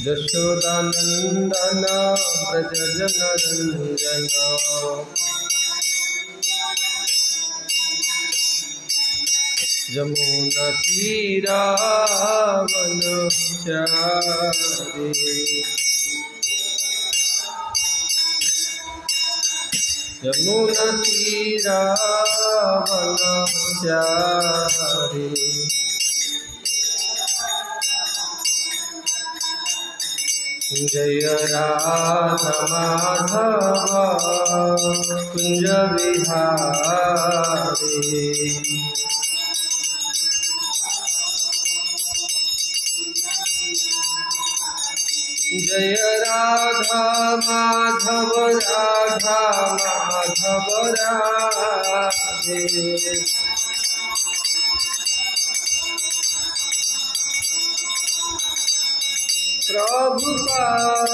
यशोदानंदन व्रज जनरंजन जमुना तीरावनचारी यमुना तीरावनचारी जय राधा माधव कुंज विहारी जय राधा माधव राधा माधव राधे प्रभुपाद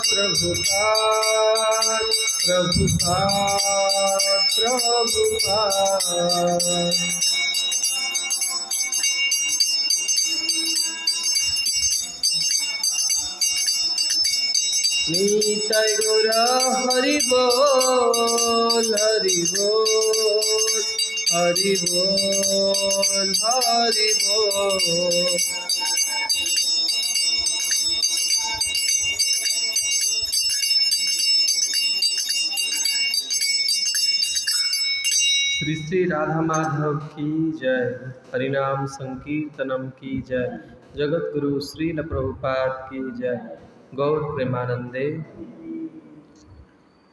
प्रभुपाद प्रभुपाद प्रभुपाद निताय गौर हरि बोल हरि बोल हरि बोल हरि बोल। श्री श्री राधा माधव की जय। हरिनाम संकीर्तनम की जय। जगत गुरु श्रील प्रभुपाद की जय। गौर प्रेमानंदे।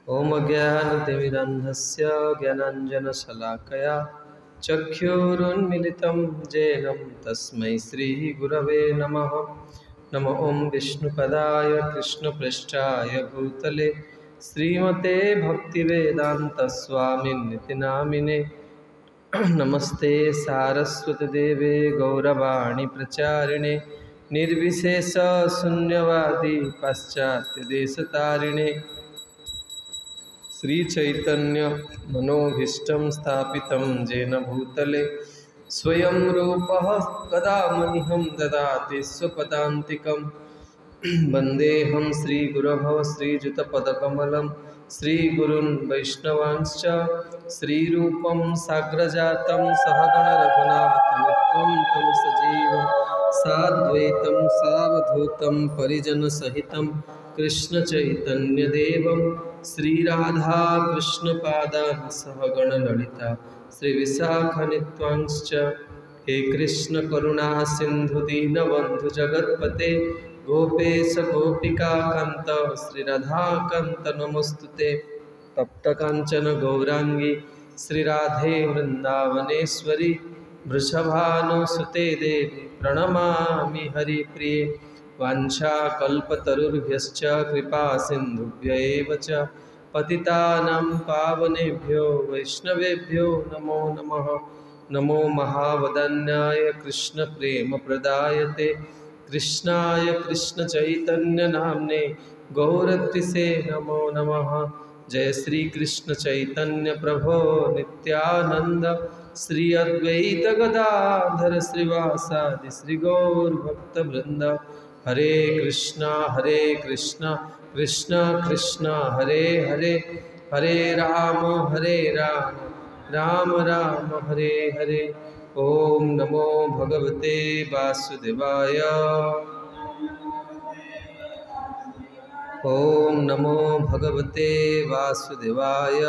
ओम अज्ञानतिमिरन्धस्य ज्ञानाञ्जनशलाकया चक्षुरुन्मिलितं येन तस्मै श्रीगुरवे नमः। नमो ओं विष्णुपदाय कृष्णपृष्ठाय भूतले श्रीमते भक्तिवेदान्तस्वामिन्निति नामिने। नमस्ते सारस्वतदेवे गौरवाणी प्रचारिणे निर्विशेष शून्यवादी पाश्चात्यदेशतारिणे। श्रीचैतन्य मनोभीष्टं स्थापितं येन भूतले स्वयं रूपः कदा मह्यं ददाति स्वपदान्तिकम्। वन्देऽहं श्रीगुरोः श्रीयुतपदकमलं श्रीगुरून् वैष्णवांश्च श्रीरूपं साग्रजातं सहगण रघुनाथमित्रं तं सजीवं साद्वैतं सावधूतं परिजनसहितं कृष्णचैतन्यदेवं श्रीराधा कृष्णपादान् सहगण ललिता श्रीविशाखान्वितांश्च। हे कृष्ण करुणा सिंधु दीनबंधु जगत्पते गोपेश गोपिका कांत श्रीराधाकांत नमोस्तुते। तप्त कांचन गौरांगी श्रीराधे वृंदावनेश्वरी वृषभानुसुते देवी प्रणमामि हरिप्रिये। वाञ्छाकल्पतरुभ्यश्च कृपा सिन्धुभ्य एव च पतितानां पावनेभ्यो वैष्णवेभ्यो नमो नमः। नमो महावदन्याय कृष्णप्रेमप्रदायते कृष्णाय कृष्णचैतन्यनाम्ने गौरतिसे नमो नमः। जय श्री कृष्ण चैतन्य प्रभो नित्यानंद श्री अद्वैत गदाधर श्रीवासादि श्री गौर भक्तवृंद। हरे कृष्णा कृष्ण कृष्ण हरे हरे हरे राम राम राम हरे हरे। ओम नमो भगवते वासुदेवाय। ओम नमो भगवते वासुदेवाय।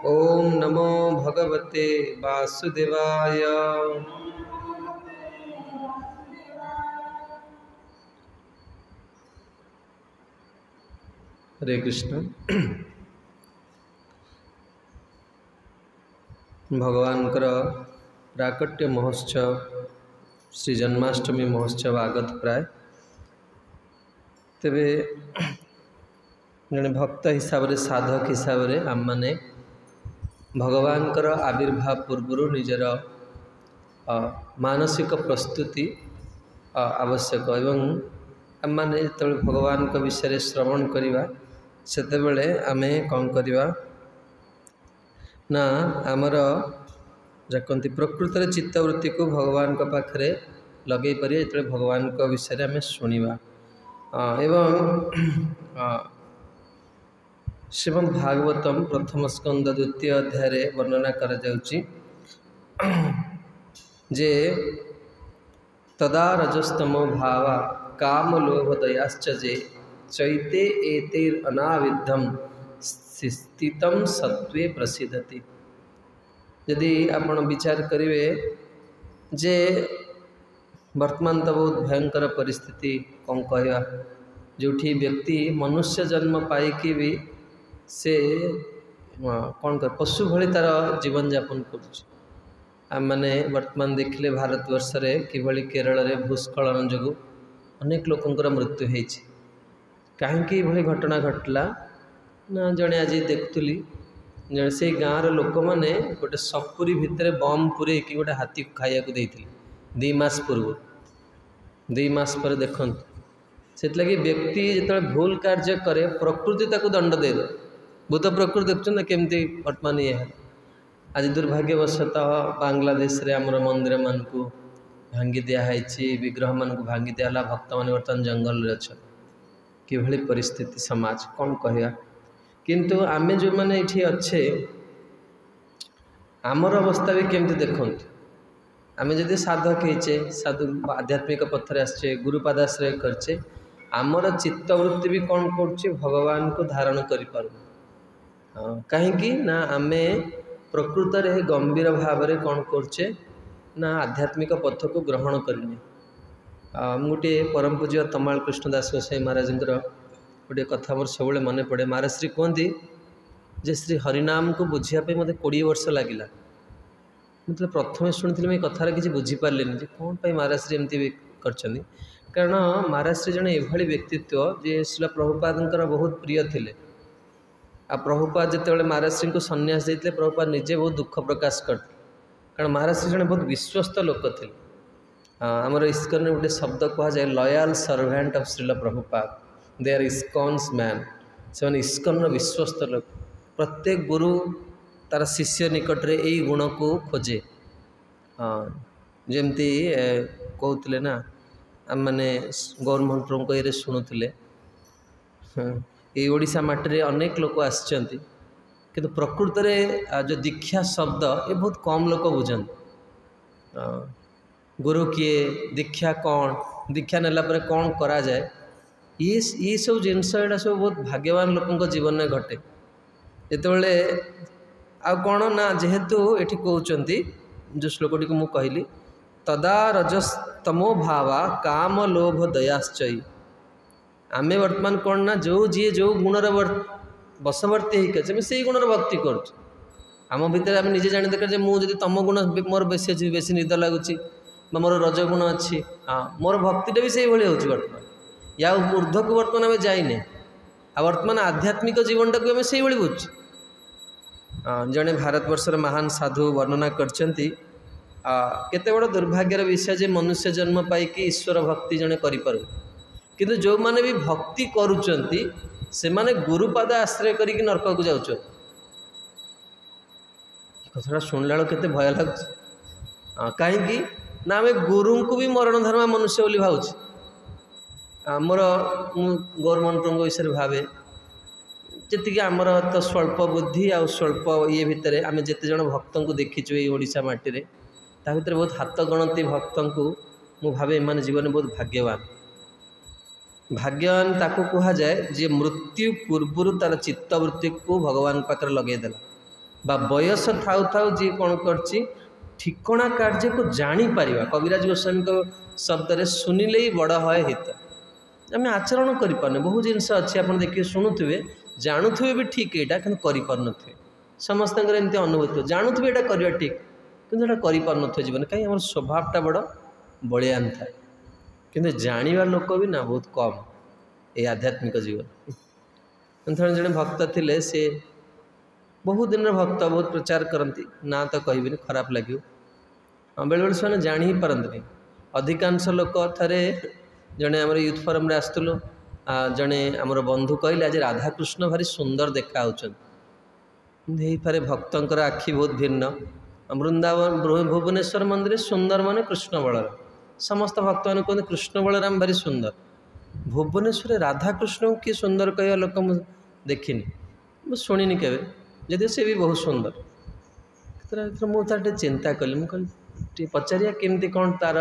ओम नमो भगवते वासुदेवाय। हरे कृष्ण। भगवानकर प्राकट्य महोत्सव श्री जन्माष्टमी महोत्सव आगत प्राय तेरे जड़े भक्त हिसाब से साधक हिसाब से आम मैंने भगवानकर आविर्भाव पूर्वर निजर मानसिक प्रस्तुति आवश्यक एवं आम मैंने जो भगवान विषय श्रवण करवा सेते बेले आमे कौन करवा ना आमर जकंती प्रकृत चित्तवृत्ति को भगवान पाखरे लगे पारे जो भगवान को विषय आम शुणा एवं श्रीमद् भागवतम प्रथम स्कंद द्वितीय अध्याय वर्णना करा जाउची जे तदा रजस्तमो भावा काम लोभ दयाश्च जे चैते एतेर अनाविद्धम स्थितम सत्वे प्रसिद्धति। यदि आपण विचार करिवे जे वर्तमान तो बहुत भयंकर परिस्थिति कौन कहवा जो व्यक्ति मनुष्य जन्म पाइकी भी से कौन कर पशु भली तार जीवन यापन कर मैंने वर्तमान देखिले भारतवर्ष में किभली केरल में भूस्खलन जो अनेक लोकंकर मृत्यु होती कहीं भली घटना घटला ना जड़े आज देखुली जड़े से गाँव लोक मैंने गोटे सपुरी भितर बम पूरे कि गोटे हाथी खाया देते 2 मास पूर्व 2 मास पर देखते से लगी व्यक्ति जो भूल कार्य करे प्रकृति ताको दंड दे दो भूत प्रकृति देखते केमती वर्तमान ये है आज दुर्भाग्यवशतः बांग्लादेश रे आमर मंदिर मान को भांगी दिखाई विग्रह मान को भांगी दिहला भक्त मान बर्तमान जंगल रे अच्छा किभली परिस्थिति समाज कौन कहवा किंतु आमे जो मैंने ये अच्छे आमर अवस्था भी केमती देखते आमे जदि साधक होचे साधु आध्यात्मिक पथर आसचे गुरुपादाश्रय करचे आमर चित्तवृत्ति भी कौन कर भगवान को धारण कर कहीं ना आमे प्रकृत रे गंभीर भाव में कौन करचे ना आध्यात्मिक पथ को ग्रहण करने गोटे परम पूज्य तमाल कृष्णदास गोसाई महाराज गोटे कथा मोर सब मन पड़े महाराज श्री कहती जे श्री हरिनाम को बुझापी मत 20 वर्ष लगिला मतलब प्रथम शुणी मैं कथार किसी बुझीपारे जे कौन पर महाराज श्री एमती कर कारण महाराज श्री जड़े एभली व्यक्तित्व जे शिला प्रभुपादर बहुत प्रिय थिले आ प्रभुपाद जिते महाराज श्री को सन्यास देते प्रभुपाद निजे बहुत दुख प्रकाश करते कारण महाराज श्री जड़े बहुत विश्वस्त लोक थे आमर इस्कन गोटे शब्द कह जाए loyal servant of Srila Prabhupada they are ISKCON's man से इस्कन विश्वस्त लोक प्रत्येक गुरु तार शिष्य निकट रे यही गुण को खोजे जमती कहते ना आम मैंने गौरमोहन प्रभु ये शुणुले ये ओडिशा माटी अनेक लोक आसचंती किंतु प्रकृत में जो दीक्षा शब्द ये बहुत कम लोक बुझंती गुरु किए दीक्षा कौन दीक्षा नेला परे कौन करा जाए ये सब जिनस एटा सब बहुत भाग्यवान लोकों जीवन में घटे जिते आ कौन ना जेहेतु ये कहते जो श्लोकटी को मुझे कहली तदा रजस्तमो भावा काम लोभ दयाश्चयी आमे वर्तमान कौन ना जो जी जो गुणर बसवर्ती होकर से गुणर भक्ति करम भितर आम निजे जाणी दरकार मुझे तम गुण मोर बेसी अच्छी बेसी निद लगुच मोर रजगुण अच्छी हाँ मोर भक्तिटा भी से बर्तमान या ऊर्ध्व को बर्तमान आम जाइने आ वर्तमान आध्यात्मिक जीवनटा को आम से बुझ जड़े भारतवर्षर महान साधु वर्णना करते केते बड़ दुर्भाग्यर विषय जे मनुष्य जन्म पाइकी ईश्वर भक्ति जड़े करूँ किंतु जो माने भी भक्ति करुचंती से माने गुरुपाद आश्रय करी नरक को जाऊँ कथा शुणला केते भय लगुच कहीं ना आम गुरु को भी मरण धर्मा मनुष्य बोली भावुँ आमर गौरमोहन प्रभु विषय भावे जी आमर तो स्वल्प बुद्धि आ स्वल्प ये भितर आम जिते जन भक्त को देखीचु ये ओडिशा माटी रे ता भितर बहुत हाथ गणती भक्त को मु भावे एम जीवन बहुत भाग्यवान ताको कहा जाए जे मृत्यु पूर्वर तार चित्तवृत्ति को भगवान पाखे लगेदेला बा बयस थाउ थाउ जी कौन कर ठिकणा कार्य को जापर कविराज गोस्वामी शब्द रे सुनिले ही बड़ है हित आम आचरण करें बहुत जिनस अच्छी आप देखिए शुणुवे जाणुवे भी ठीक यहाँ कि करें समस्त एमती अनुभूति जाणुवे यहाँ करवा ठीक कितना करें जीवन कहीं आम स्वभावटा बड़ बलियान थाए किंतु जानिबार लोक भी ना बहुत कम ये आध्यात्मिक जीवन थे जड़े भक्त थे सी बहुत दिन भक्त बहुत प्रचार करती ना तो कहबी खराब लगे बेले बेले से जानी ही पारती अधिकांश लोक थे जड़े आम यूथ फोरम रे आसलु जड़े आमर बंधु कहले आज राधाकृष्ण भारी सुंदर देखा पारे भक्तर आखि बहुत भिन्न वृंदावन भुवनेश्वर मंदिर सुंदर माने कृष्ण बलर समस्त भक्त मैंने कहते कृष्ण बलराम भारी सुंदर। भुवनेश्वर राधाकृष्ण को किए सुंदर कह लोक देखनी शुणी के जदि से भी बहुत सुंदर मुझे चिंता कली मुझे पचारिया केमती कौन तार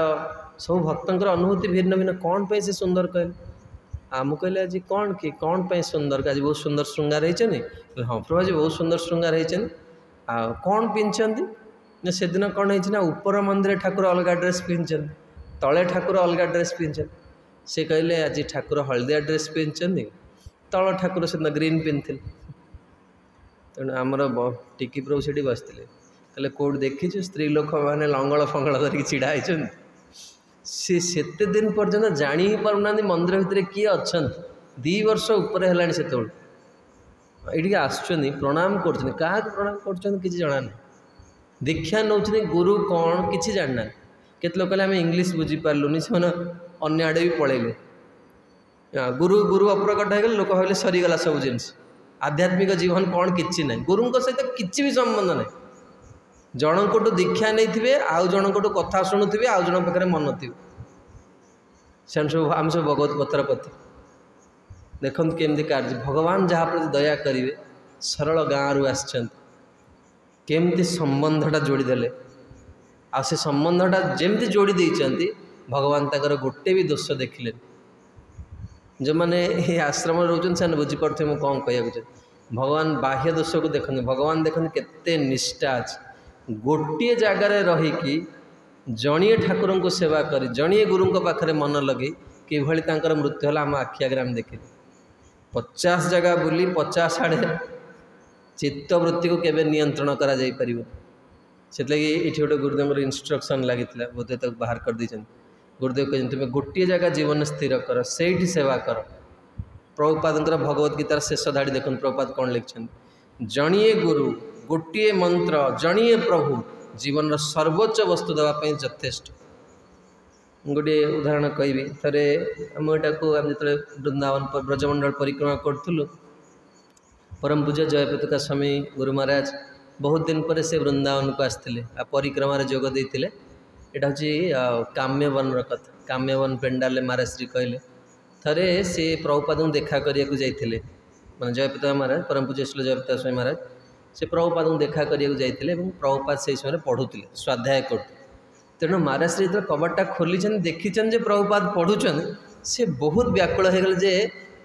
सब भक्तर अनुभूति भिन्न भिन्न कौन पे से सुंदर कहले मुझे कहले आज कौन कि कौन पे सुंदर आज बहुत सुंदर श्रृंगार होती हाँ प्रभु आज बहुत सुंदर श्रृंगार होती कौन पिंधि से दिन कौन है ऊपर मंदिर ठाकुर अलग ड्रेस पिंधि तले ठाकुर अलग ड्रेस पिंधि से कहले आज ठाकुर हलदिया ड्रेस पिंधि तल ठाकुर से ग्रीन पिंधि तेणु आमर टिकी प्रभु से बसते कहले कौट देखी स्त्री लोक मैंने लंगल फंगल धरिकी छिड़ा होती सी सेते दिन पर्यंत जानी ही पारना मंदिर भितर किए अच्छा 2 वर्ष उपर है से ये आसुच्च प्रणाम कर प्रणाम कर जना ना दीक्षा नौ गुरु कौन किसी जानना केत लोग कहले आम इंग्लीश बुझीपारूनी से अन्य आड़े भी पलैले गुरु गुरु अप्रकट हो लोक भाई सरीगला सब जिन आध्यात्मिक जीवन कौन कि ना गुरु सहित किसी भी संबंध ना जनकोटू दीक्षा नहीं आउ जनकोटू कथा शुणुवे आउ जन पाखे मन थी से सब आम सब भगवत पत्र पति देखते केमती कार्य भगवान जहाँ प्रति दया करेंगे सरल गाँव रु आमती संबंधटा जोड़ीदे आ से संबंधटा जमती जोड़ी देती भगवान तक गोटे भी दोष देखिले जो मैंने ये आश्रम रोचन से बुझीपे मुझे कौन कह भगवान बाह्य दोष को देखते भगवान देखते केते निष्ठा अच्छे गोटे जगार रहीकि जड़िए ठाकुर को सेवा कर जड़िए गुरु पाखे मन लगे कि मृत्यु है आम आखि आगे आम देखिले 50 जगह बुली 50 आड़े चित्तवृत्ति को केवे नियंत्रण करा जाई परिबो से ये गोटे गुरुदेव इंस्ट्रक्शन लगी बोधे तक बाहर कर दी गुरुदेव कहते तुम्हें गोटे जगह जीवन स्थिर कर से सेवा कर प्रभुपाद भगवत गीतार शेष धाड़ी देखते प्रभुपाद कौन लिखिं जड़िए गुरु गोटे मंत्र जड़िए प्रभु जीवन सर्वोच्च वस्तु देवाई यथेष्ट गोटे उदाहरण कहि थे आम यहाँ को आम जो वृंदावन ब्रजमंडल परिक्रमा करूँ परम पूज्य जयप्रतिका स्वामी गुरु महाराज बहुत दिन पर से वृंदावन को आसते परिक्रमा जोग देते यहाँ हूँ काम्यवन कथा काम्यवन पेंडाल महाराज कहले थे से प्रभुपाद को देखा करने जाते मैं जयप्रतिका महाराज परम पूज्य श्री जयप्रतिका स्वामी महाराज से प्रभुपाद को देखा करने जाते प्रभुपाद से समय पढ़ुले स्वाध्याय करते तेणु महाराज जो कबाटा खोली देखी प्रभुपाद पढ़ुन से बहुत व्याकुल हो गले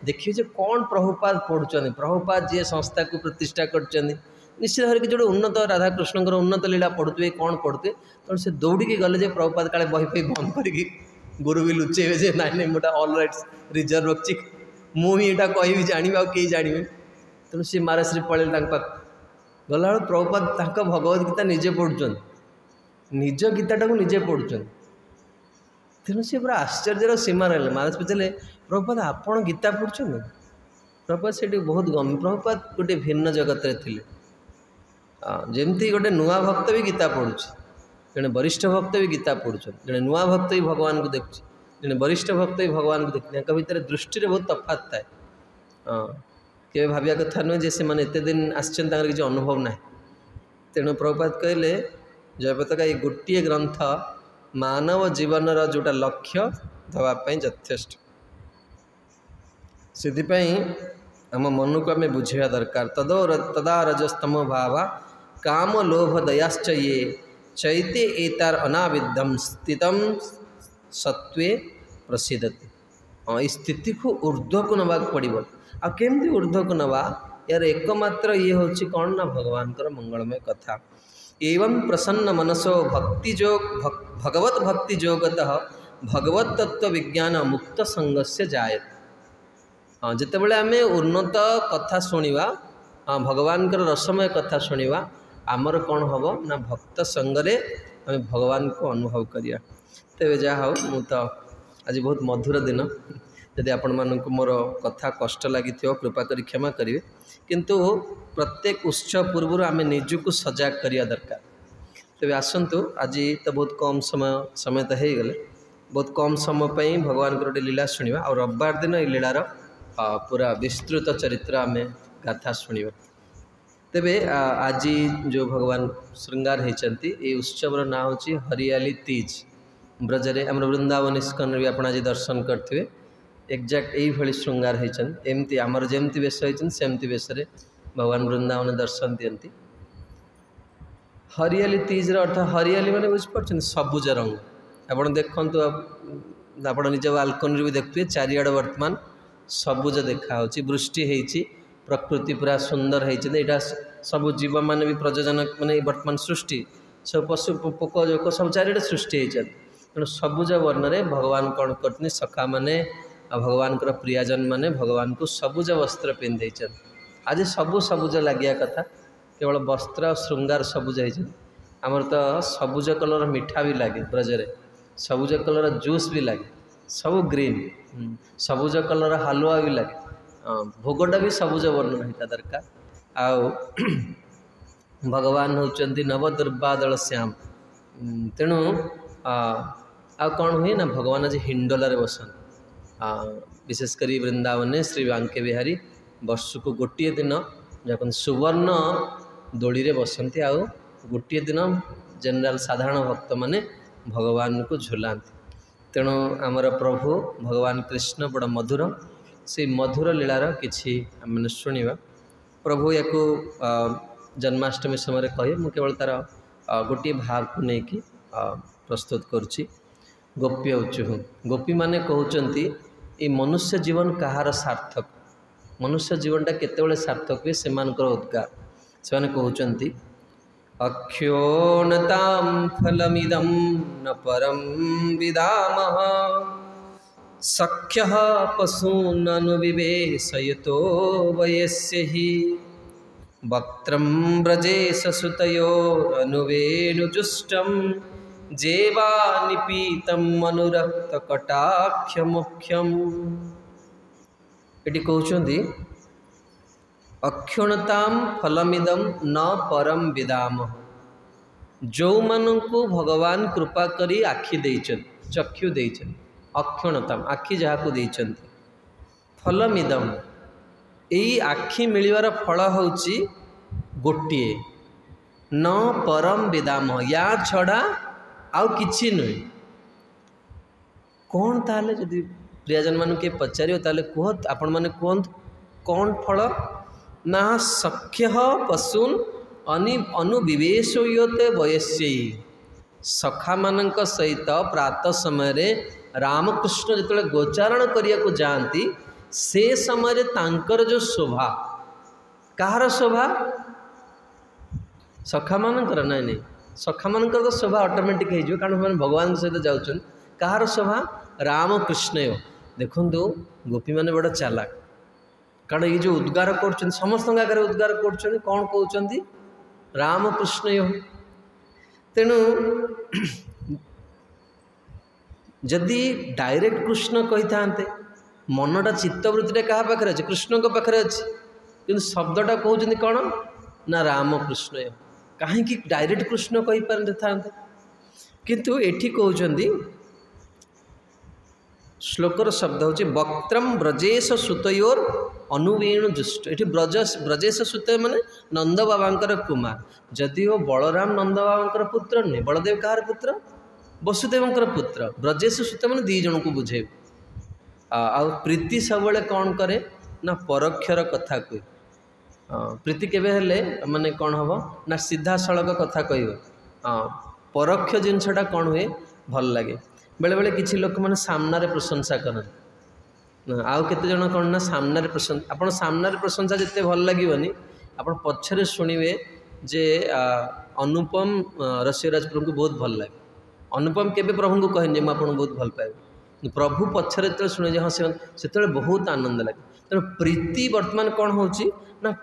देखिए कौन प्रभुपाद पढ़ुं प्रभुपाद जी संस्था को प्रतिष्ठा कर निश्चित भाव कि जो उन्नत राधाकृष्ण उन्नत लीला पढ़ुए कौन पढ़ुए तेणु से दौड़ी गले प्रभुपाद काले बही फी बंद कर गुरु भी लुचेबे ना नहीं मोटा ऑल राइट रिजर्व रखी मुझे कहि जानी कई जानवे तेणु सी महाराज पड़े गला प्रभुपाद भगवत गीता निजे पढ़ुं निज गीताटा को निजे पढ़ुं तेणु सी पूरा आश्चर्यर सीमा रहा महाराज पचारे प्रभुपाद आपण गीता पढ़ुं प्रभुपाद से बहुत गम्भीर प्रभुपाद गोटे भिन्न जगत थे जमती गोटे नुआ भक्त भी गीता पढ़ुଛି जड़े वरिष्ठ भक्त भी गीता पढ़ुं जड़े नुआ भक्त भी भगवान को देखुଛି जड़े वरिष्ठ भक्त भी भगवान को देखते भितर दृष्टि बहुत तफात थाए के भाविया कथा नुहे जे से मैंने एत दिन आसचन किसी अनुभव ना तेणु प्रभुपाद कहले जयप्रतिका ये गोटे ग्रंथ मानव जीवन जोटा लक्ष्य देवाई यथेष्ट से आम मन को आम बुझा दरकार तदा रजस्तम भावा काम लोभ दयाश्च ये चैते एतार अनाविद्धम स्थितम सत्वे प्रसिद्धति हाँ स्थिति को ऊर्ध्व को नवा पड़ो आ केमती ऊर्ध्व को नवा यार एकमात्र ये हूँ कौन ना भगवान मंगलमय कथा एवं प्रसन्न मनसो भक्ति भगवत भक्ति जोगतः भगवत तत्व विज्ञान मुक्त संगस्य जाए हाँ जिते बड़े आम उन्नत कथा शुणा हाँ भगवान रसमय कथा शुणा आमर कौन हम ना भक्त संगरे आम भगवान को अनुभव करिया तेरे जहाँ हो मु तो आज बहुत मधुर दिन यदि आपण मानक मोर कथा कष्ट लगी कृपा करी क्षमा करेंगे किंतु प्रत्येक उत्सव पूर्व आम निजक सजग करिया दरकार तेरे आसतु आज तो बहुत कम समय तो हो गले बहुत कम समय पर भगवान गोटे लीला शुणा और रविवार दिन ये लीलार पूरा विस्तृत चरित्र आम गाथा शुणा तेबे आज जो भगवान श्रृंगार होती उत्सव ना हूँ हरियाली तीज ब्रजरे आम वृंदावन इस्कन भी आप आज दर्शन करते एक्जाक्ट यही श्रृंगार होती एमती आमर जमती बेश होती सेमती बेश भगवान वृंदावन दर्शन दियंती। हरियाली तीजर अर्थ हरियाली मैंने बुझिपार सबुज रंग आप देखु आप निज बालकनी भी देखते चारिआड़ वर्तमान सबुज देखा वृष्टि होती प्रकृति पूरा सुंदर होती यहाँ सब जीव मान भी प्रजनन माने वर्तमान सृष्टि सब पशु पोक जोक सब चारिआडे सृष्टि होती तेणु सबुज वर्ण में भगवान कौन कर सखा मैंने भगवान प्रियजन मैंने भगवान को सबुज वस्त्र पिंधे आज सबू सबुज लगे कथा केवल वस्त्र और श्रृंगार सबुज होती आमर तो सबुज कलर मिठा भी लगे ब्रजरे सबुज कलर जूस भी लगे सब ग्रीन सबुज कलर हलुआ भी लगे भोगटा भी सबुज वर्ण होता दरकार आउ भगवान होचंती नवदुर्बादल श्याम तेणु आ कौन हुए ना भगवान आज हिंडोलार बसन विशेषकर वृंदावन में श्री बांके बिहारी वर्ष को गोटे दिन जब सुवर्ण दोली रे बसंती आउ गोटे दिन जनरल साधारण भक्त माने भगवान को झुलांती तेणु आमर प्रभु भगवान कृष्ण बड़ मधुर से मधुर लीलार किछि आमने शुणा प्रभु या जन्माष्टमी समय कहे मु केवल तार गोटे भाव को लेकिन प्रस्तुत करुच्ची। गोप्य उच्चु गोपी माने कहते ये मनुष्य जीवन कहार सार्थक मनुष्य जीवनटा केतेबेले सार्थक हुए से उद्गार से कहते अक्षोणतां फलमिदं न परं विदामः सख्यः पशून् अनुविवेशयतो वयस्य हि वक्त्रं व्रजेशसुतयोरनुवेणुजुष्टं जेवानिपीतं अनुरक्तकटाक्षमुख्यम् एटी कहते अक्षुणतां फलमिदं न परम विदाम जो मानू भगवान कृपा करी आखि देचन चक्षु देचन अक्षुणताम आखि जहाँ को देचन फलमिदम यही आखि मिलवार फल होची गोटे न परम विदाम या छड़ा आउ किछि नुहे कौन ताले जदि प्रियजन मान के पचारियो ताले कहत आपण माने कहत कौन फल ना सख्य पशून अनुविवेशयते वयस्यै सखा मानक सहित प्रातः समय रामकृष्ण जिते गोचारण करिया को जाती से समय तांकर जो शोभा कहार शोभा सखा मानकर नाई नहीं सखा मानकर तो शोभा ऑटोमेटिक हो कारण भगवान सहित जाऊँ कहार शोभा रामकृष्ण देखु गोपी मैंने बड़ा चालाक कारण ये जो उद्गार कर समस्त आगे उद्गार कर कौन कहते रामकृष्ण तेणु जदि डायरेक्ट कृष्ण कही था मनटा चित्तवृत्ति क्या पाखे अच्छे कृष्ण को पाखे अच्छे कि शब्दटा कहते कौन ना रामकृष्ण कहीं डायरेक्ट कृष्ण कही पारे था किंतु एठी कहते श्लोकर शब्द हूँ वक्त्रम ब्रजेश सुतयोर अनुवेणु जुष्ट ये ब्रजेश सुत माने नंद बाबांकर कुमार जदिओ बलराम नंद बाबांकर पुत्र नुहे बलदेव कहार पुत्र वसुदेवंकर पुत्र ब्रजेश सुत माने दी जन को बुझे आ प्रीति सब कौन करे ना परोक्षर कथा कहे प्रीति केबे हेले माने कौन हम ना सीधा सड़क कथा कह परोक्ष जिनसटा कौन हुए भल लगे बेले बेले किसी लोक मैंने सामने प्रशंसा करते आउ केते जन कौन ना सामने प्रशंसा आपड़ सामने प्रशंसा जिते भल लगे आप पछरे शुणवे जे अनुपम रसिराज प्रभु को बहुत भल लगे अनुपम केबे प्रभु को कहनी मुझे बहुत भल पाए प्रभु पछरे जो शुणे हाँ से बहुत आनंद लगे तेणु प्रीति वर्तमान कौन हो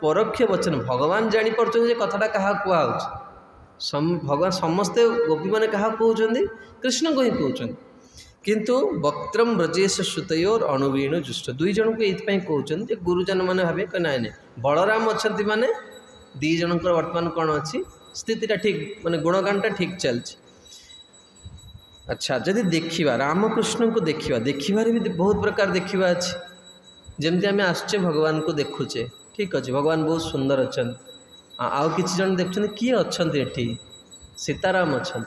परोक्ष वचन भगवान जापारे कथाटा क्या कहुच्छे भगवान समस्ते गोपी मैंने क्या कहते कृष्ण को ही कहते किंतु वक्त्रम ब्रजेश श्रुतयोर अणुवीणु जुष्ट दुई जन को ये कहते गुरुजन मैंने भावे नाई ना बलराम अच्छा माने दी जनकर वर्तमान कौन अच्छी स्थितिटा ठीक माने गुणगानटा ठीक चलती अच्छा जदि देखा रामकृष्ण को देखार भी बहुत प्रकार देखा अच्छे जमती आम आसचे भगवान को देखुचे ठीक अच्छे भगवान बहुत सुंदर अच्छा आउ कि जन देखते किए अच्छा सीताराम अच्छा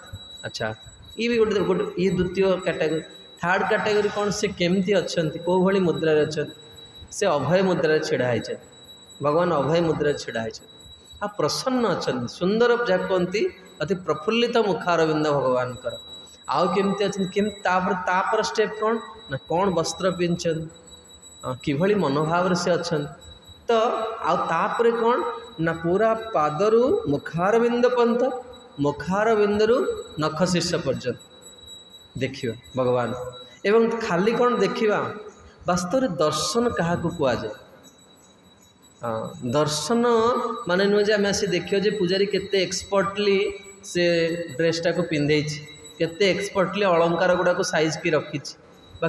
अच्छा ये भी गोटे गोटे ये द्वितीय कैटेगरी। थर्ड कैटेगरी कौन से केमती अच्छा कौ भाई मुद्रार अच्छा से अभय मुद्रा छिड़ा है भगवान अभय मुद्रा छिड़ा है आ प्रसन्न अच्छा सुंदर जहाँ कहती अति प्रफुल्लित मुखारविंद भगवान आउ केमती अच्छा तापर स्टेप कौन ना कौन वस्त्र पिंधन किभली मनोभाव से अच्छा तो आउे कौन ना पूरा पादरू मुखारविंद पंथ मुखारविंदरू नख शीर्ष पर्यंत देखिए भगवान एवं खाली कौन देखा वास्तव में दर्शन क्या कहुए दर्शन माने नुहे जे आम आसी देखिए जे पुजारी केते एक्सपर्टली से ड्रेसटा को पिंधे केते एक्सपर्टली अलंकार गुड़ाक साइज की रखी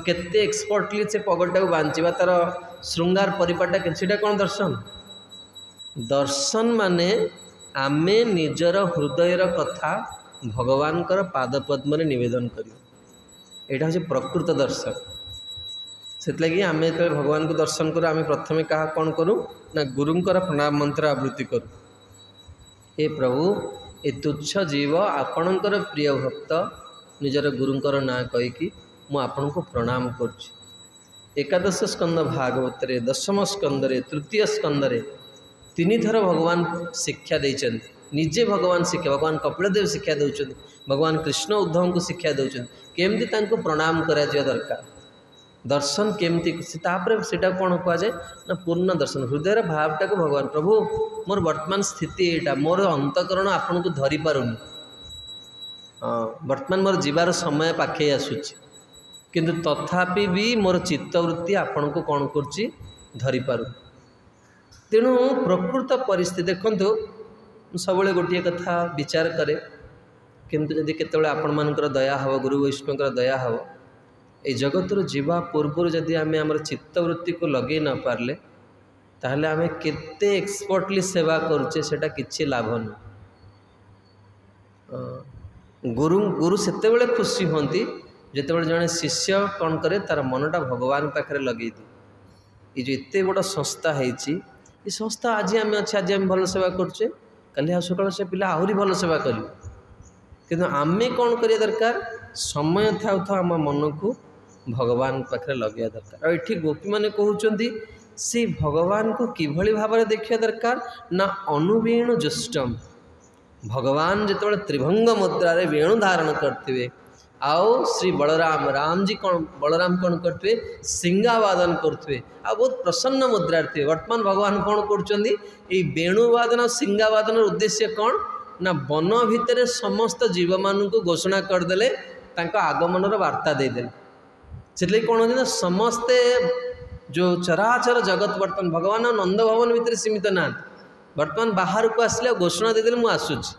केते एक्सपर्टली से पगड़टा को बांधि तार श्रृंगार परिपाटा के कौन दर्शन दर्शन माने आमे निजर हृदयर कथा भगवान पाद पद्म निवेदन कर यहाँ हूँ प्रकृत दर्शन से लगी आम जो भगवान को दर्शन करूँ आम प्रथम क्या कौन करूँ ना गुरुंकर प्रणाम मंत्र आवृत्ति करूँ हे प्रभु ये तुच्छ जीव आपणकर प्रिय भक्त निजर गुरुंकर ना कहीकि मु आपण को प्रणाम करुच्ची। एकादश स्कंद भागवत रे दशम स्कंद रे तृतीय स्कंद रे तीन थर भगवान शिक्षा देते निजे भगवान शिक्षा भगवान कपिलदेव शिक्षा दौरान भगवान कृष्ण उद्धव को शिक्षा दौरान केमती प्रणाम करा दरकार दर्शन केमती सेटा कौन कहुए ना पूर्ण दर्शन हृदय भावटा को भगवान प्रभु मोर वर्तमान स्थिति यहाँ मोर अंतकरण आपन को धरी पारुनी वर्तमान मोर जीवार समय पाखे आसूची किंतु तथापि भी मोर चित्तवृत्ति आपण को कौन कर धरी पार तेणु प्रकृत परिस्थिति देखु सब गोटे कथा विचार करे किंतु जदि केतबेले आपण मानकर दया हव गुरु वैष्णव दया हव ए जगत जीवा पूर्व जदि आम आमर चित्तवृत्ति को लगे न पारले ताहले आम केते एक्सपर्टली सेवा करुचे सेटा किछि लाभ न गुरु गुरु सेतेबेले खुशी होती जितेबाला जड़े शिष्य कौन करे तार मनटा भगवान पाखे लगे ये जो एत बड़ संस्था है संस्था आज आम अच्छे आज आम भल सेवा करुचे काली आ सकाल से पिला आहरी भल सेवा कर कि आम कौन करिया दरकार समय थाउ थाउ आम मन को भगवान पाखे लगे दरकार और ये गोपी मैंने कहते से भगवान को किभली भाव देखा दरकार ना अनुवेणु जुष्टम भगवान जिते त्रिभंग मुद्रा रे वेणु धारण करते आओ श्री बलराम राम जी कौन बलराम कौन करते सिंगावादन करते आ बहुत प्रसन्न मुद्रा थे वर्तमान भगवान कौन कर वेणुवादन और सिंगावादन उद्देश्य कौन ना वन भितर समस्त जीव मान को घोषणा करदे आगमन वार्ता देदेले से कौन होना समस्ते जो चराचर जगत वर्तमान भगवान नंद भवन भितर सीमित ना वर्तमान बाहर को आसले घोषणा देदेले मु आसुची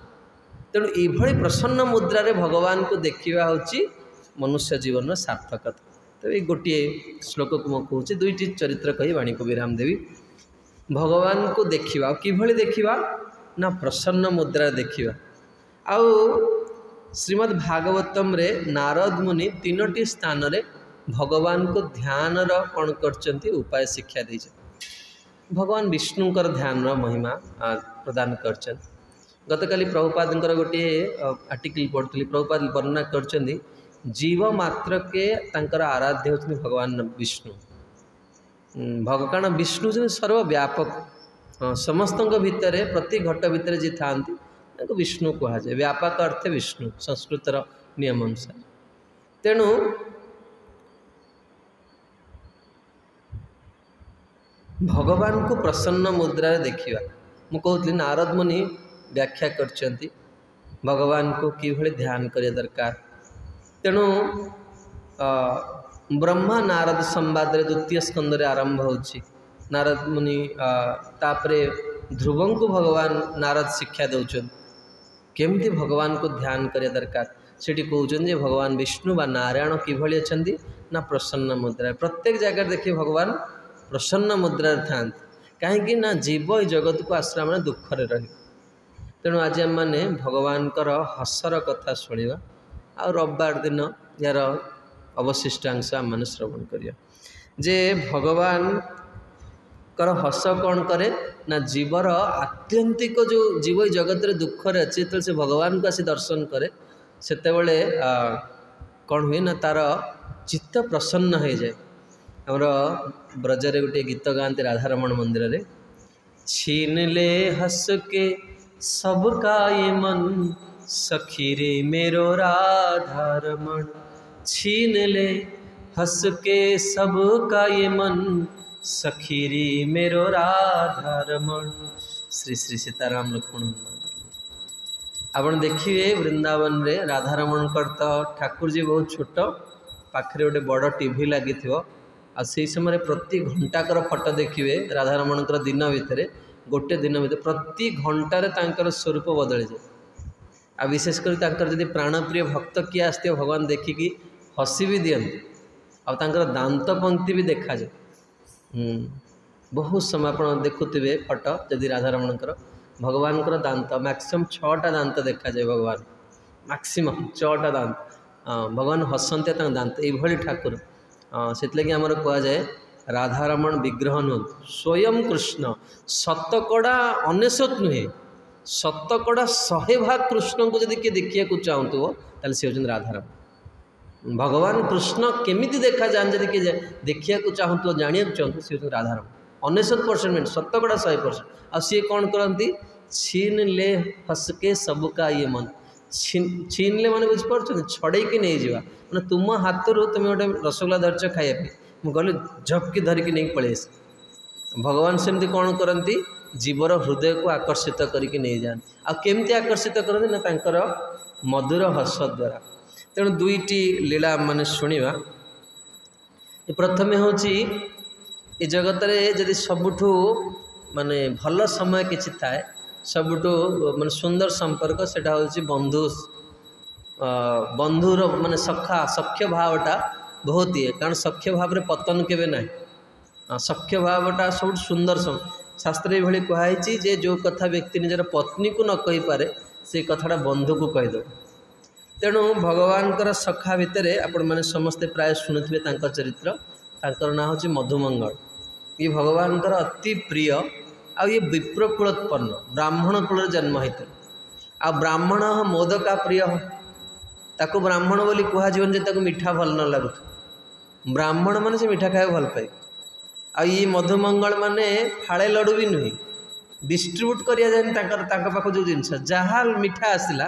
तेणु ये प्रसन्न मुद्रा रे भगवान को देखा हूँ मनुष्य जीवन सार्थकता तो ये गोटे श्लोक को मुझे कहूँ दुईटी चरित्र कही वाणी को विराम देवी भगवान को देखा किभली देखा ना प्रसन्न मुद्रा देखा आउ श्रीमद् भागवतम रे नारद मुनि तीनोटी स्थान रे भगवान को ध्यान कौन कर उपाय शिक्षा दे भगवान विष्णुकर ध्यान महिमा प्रदान कर गतकाली प्रभुपाद गोटे आर्टिकल पढ़ी प्रभुपाद वर्णना कर जीव मात्र के तांकर आराध्य होती भगवान विष्णु भगवान विष्णु सर्वव्यापक समस्त भितर प्रति घट भितर जी था विष्णु कहुए व्यापक अर्थ विष्णु संस्कृतर नियम अनुसार तेणु भगवान को प्रसन्न मुद्रा देखा मु कहूँ नारद मुनि व्याख्या कर भगवान को किभली ध्यान करिया दरकार तेणु ब्रह्मा नारद संवाद रे द्वितीय स्कंद रे आरंभ होछि नारद मुनि तापरे ध्रुवं को भगवान नारद शिक्षा दौरान केमती भगवान को ध्यान करिया दरकार सेठी कहउछन जे भगवान विष्णु बा नारायण किभली अछंती ना प्रसन्न मुद्रा प्रत्येक जगह देखिए भगवान प्रसन्न मुद्रा था कहीं ना जीव जगत को आसला मैंने दुखरे रही तेणु आज आम मैंने भगवान हसर कथा शुणा आ रविवार दिन यार अवशिष्टांश आम मैंने श्रवण करिया जे भगवान कर हस कौन करे ना जीवर आत्यंतिक जो जीव जगत रे दुख रे अच्छे तो से भगवान को आसी दर्शन करे ସେତେବେଳେ କ'ଣ ହୁଏ ନା ତାର ଚିତ୍ତ ପ୍ରସନ୍ନ ହୋଇଯାଏ। ଆମର ବ୍ରଜରେ ଗୋଟିଏ ଗୀତ ଗାଆନ୍ତି ରାଧାରମଣ ମନ୍ଦିରରେ, छीन ले हंस के सबका ये मन, सखी रे मेरो राधा रमण। छीन ले हंस के सबका ये मन, सखी रे मेरो राधा रमण। श्री श्री सीताराम लक्ष्मण। आपण देखिए वृंदावन रे राधारमण तो ठाकुर जी बहुत छोट, पाखे गोटे बड़ टीवी लगी आ से समय प्रति घंटाकर फटो देखिए राधारमण दिन भितर गोटे दिन भर प्रति घंटार स्वरूप बदली जाए। आ विशेषकर जब प्राणप्रिय भक्त किए आसते भगवान देखिकी हसी भी दिखती आर दांत पंक्ति भी देखा जाए। बहुत समय आप देखुवे फटो जदि राधारमणकर भगवान दांत मैक्सिमम 6टा दांत देखा जाए। भगवान मैक्सिमम 6टा दांत भगवान हसंते दांत ये ठाकुर से आमर कहुए राधारमण विग्रह नुह स्वयं कृष्ण शतकड़ा 99 नुहे शतकड़ा 100 भाग कृष्ण को जब किए देखा चाहूँ ताल सी हूँ राधारमण। भगवान कृष्ण केमिति देखा जाए जब किए देखा चाहूँ जाना चाहूँ सी हूँ राधारमण 99% शतकड़ा 100%। आ सी कौन करती छीन ले हंस के सबका ये मन। छीन ले माने बुझीपार छड़े कि नहीं जावा मैंने तुम हाथ रू तुम गोटे रसगोला धरच खाइबा मुझे गली झपकी धरिकी नहीं पलि आस। भगवान सेमती कौन करती जीवर हृदय को आकर्षित करके नहीं जाती। आमती आकर्षित करती ना तांकर मधुर हस द्वारा। तेणु दुईटी लीला माने शुणा। प्रथमे हूँ ये जगत रे जदि सबुठू माने भल समय किसी थाए सबुठू माने सुंदर संपर्क सेटा होची बंधु बंधुर माने सखा सख्य भावटा बहुत ही कारण सख्य भाव रे पतन केबे ना सख्य भावटा सब सुंदर शास्त्र ये कहुई जे जो कथा व्यक्ति निजर पत्नी को न कही पारे से कथाटा बंधु को कहीदे। तेणु भगवान सखा भितर आपण मैंने समस्ते प्राय शुणुवे चरित्र तांकर ना हूँ मधुमंगल। ये भगवान अति प्रिय आ ये विप्रकुलोत्पन्न ब्राह्मण कूल जन्म होता आ ब्राह्मण मोदका प्रिय ताको ब्राह्मण बोली कहजन जे ताको मीठा भल न लगुत ब्राह्मण माने से मीठा खाए भल पाए। आ ये मधुमंगल माने फाड़े लडू भी नुहे डिस्ट्रीब्यूट करिया जाए पाखु जो जिनस जहाँ मीठा आसला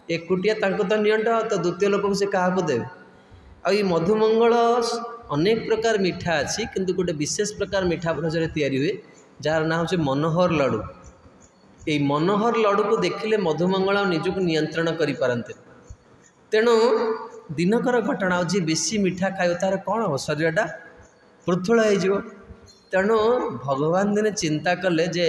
एकुटिया तो नियंट तो द्वितीय लोक से क्या देवे। आ ये मधुमंगल अनेक प्रकार मीठा अच्छी किंतु गोटे विशेष प्रकार मीठा भोजन तैयारी हुए जार ना हूँ मनोहर लडू। ये मनोहर लडू को देखिले मधुमंगल निजक नियंत्रण करें। तेणु दिनकर घटना जी बेसी मीठा खाइब तार कौन हम शरीरटा पृथुल हो। तेणु भगवान दिने चिंता कले जे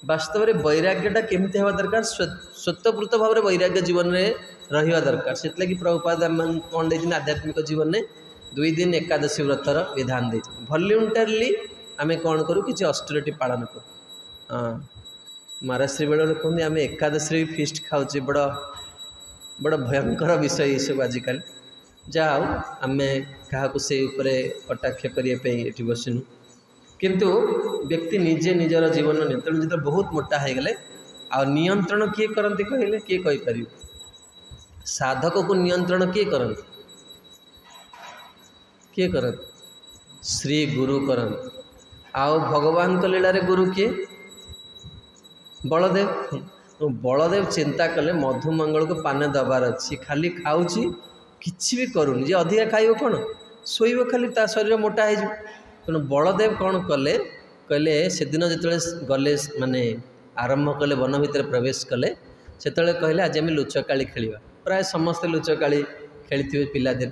वास्तव में वैराग्यटा केमती हवा दरकार स्वतःपूत भाव में वैराग्य जीवन में रहा दरकार। से प्रभुपाद कौन दे आध्यात्मिक जीवन में 2 दिन एकादशी व्रतर विधान दे भल्यूंटारली आम कौन करूँ कि ऑस्टेरिटी पालन करूँ। महाराज श्री बेल कहते आम एकादशी फिस्ट खाऊे बड़ बड़ भयंकर विषय ये सब आजिकल जाओ आम क्या से कटाक्ष करने ये बसनु किंतु व्यक्ति निजे निजर जीवन नियंत्रण जो बहुत मोटा हो गले आ नियंत्रण किए करते कहले किए कहीपर साधक को नियंत्रण किए करते किए करते श्री गुरु करते। आओ भगवान को लीला रे गुरु किए बलदेव। बलदेव चिंता कले मधुमंगल को पाने दबार अच्छी खाली खाऊँगी किसी भी करूनी जे अधिका खाइब कौन शोब खाली ता शरीर मोटा हो। तेणु बलदेव कौन कले कहले से दिन जो गले माने आरंभ कले वन भितर प्रवेश कले से कहले आज आम लुचकाली खेलिबा। प्राय समस्ते लुचकाली खेली पिलादिन।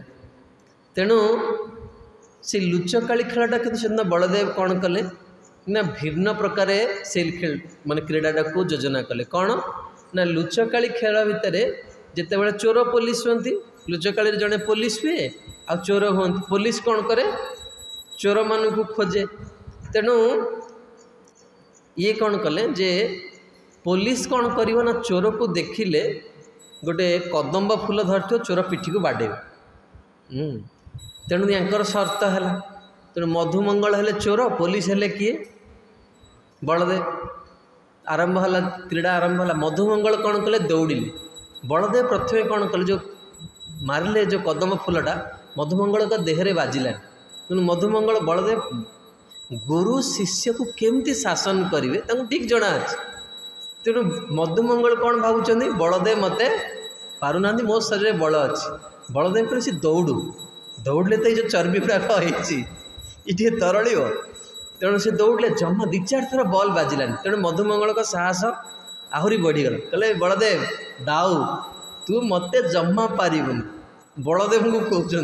तेणु से लुचकाली खेलटा कि से बलदेव कौन कले ना भिन्न प्रकार से माने क्रीडाटा को योजना कले कौन ना लुचकाली खेल भितर जितेबाला चोर पुलिस होती लुचकाली जड़े पुलिस हुए आ चोर हूँ पुलिस कौन करे चोर मान को खोजे। तेणु ये कौन कले जे पुलिस कौन कर ना चोर को देखिले गोटे कदम्ब फूल धरती चोर पिठी को बाड़े। तेणु यांकर शर्त है। तेणु मधुमंगल हेले चोर पुलिस हेले किए बलदेव। आरंभ है क्रीड़ा आरंभ है मधुमंगल कौन कले दौड़िले बलदेव प्रथमे कौन कले जो मारिले जो कदम फूलटा मधुमंगल का देहरे बाजिला तेणु मधुमंगल बलदेव गुरु शिष्य को केमती शासन करेंगे ठीक जना अच्छे तेणु मधुमंगल कौन भावुं बलदेव मत पारना मो शरीर बल अच्छी बलदेव कह सी दौड़ले तो ये चर्बी गुड़ाक ये तरल तेणु से दौड़ले जमा 2-4 थर बल बाजिलानी तेणु मधुमंगल का साहस आहरी बढ़ीगला कहले बलदेव दाऊ तू मत जमा पारिबुनि बलदेव को कहते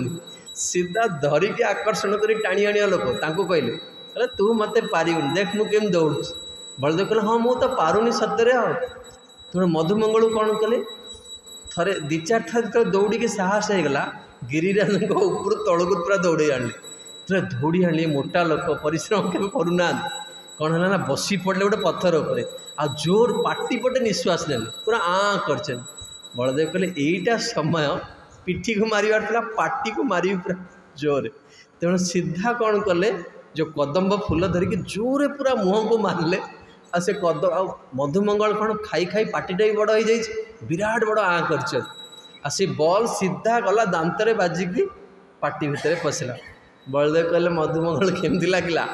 सीधा धरिकी आकर्षण कर टाणी आनिया लोक कहले कहले तू मत पारिबुनि देख मु केम दौड़ बलदेव कहले हाँ मुझे तो पारुनी सतरे आ तेणु मधुमंगल कौन कले थरे 2-4 थर दौड़ी साहस होगला गिरिराज ऊपर तलक पूरा दौड़े आणले तो दौड़ी आणले मोटा लोक परिश्रम के करूना कौन है ना बसी पड़े गोटे पत्थर उपर आ जोर पाटी पटे निश्वास नेले पूरा कर बलदेव कहले यहीटा समय पिठी को मार पाटी को मारी पूरा जोर तेणु सीधा कौन कले जो कदम्ब फूल धरिकी जोरे पूरा मुँह को मारले आ से कदम आ मधुमंगल कौन खाई खाई पाटीटा भी बड़ हो जाए विराट बड़ कर सी बल सीधा गला दांतरे बाजिकी पाटी भितर पशिला बलदेव कहले मधुमंगल केमती लगिला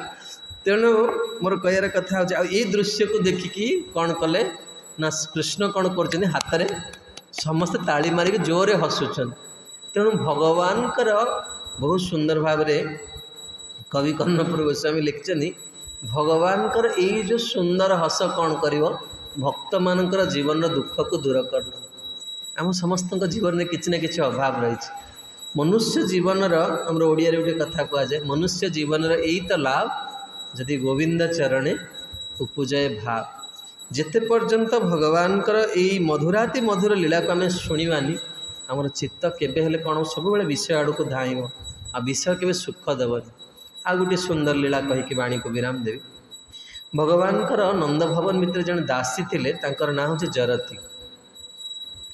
तेणु मोर कहर कथा हो दृश्य को देखिकी कौन कले ना कृष्ण कौन कर हाथ में समस्त ताली मारिक जोरे हसुचन तेणु भगवान बहुत सुंदर भाव कवि कर्णपुर गोस्वामी लिखिं भगवान यही जो सुंदर हस कौन कर भक्त मानकर जीवन दुख को दूर कर आम समस्त जीवन में किसी न कि अभाव रही मनुष्य जीवन आमर ओडिया गोटे कथा कहुए मनुष्य जीवन यही तो लाभ जदि गोविंद चरणे उपजाए भाव जेते पर्यंत भगवान यही मधुराति मधुर लीला को आम शुणानी आमर चित्त केबे हेले कौन सब विषय आड़ को धाइब आ विषय के सुख देवनी आ गोटे सुंदर लीला कहीकि वाणी को विराम देवी भगवान नंद भवन भितर जन दासी थे ना हूँ जरती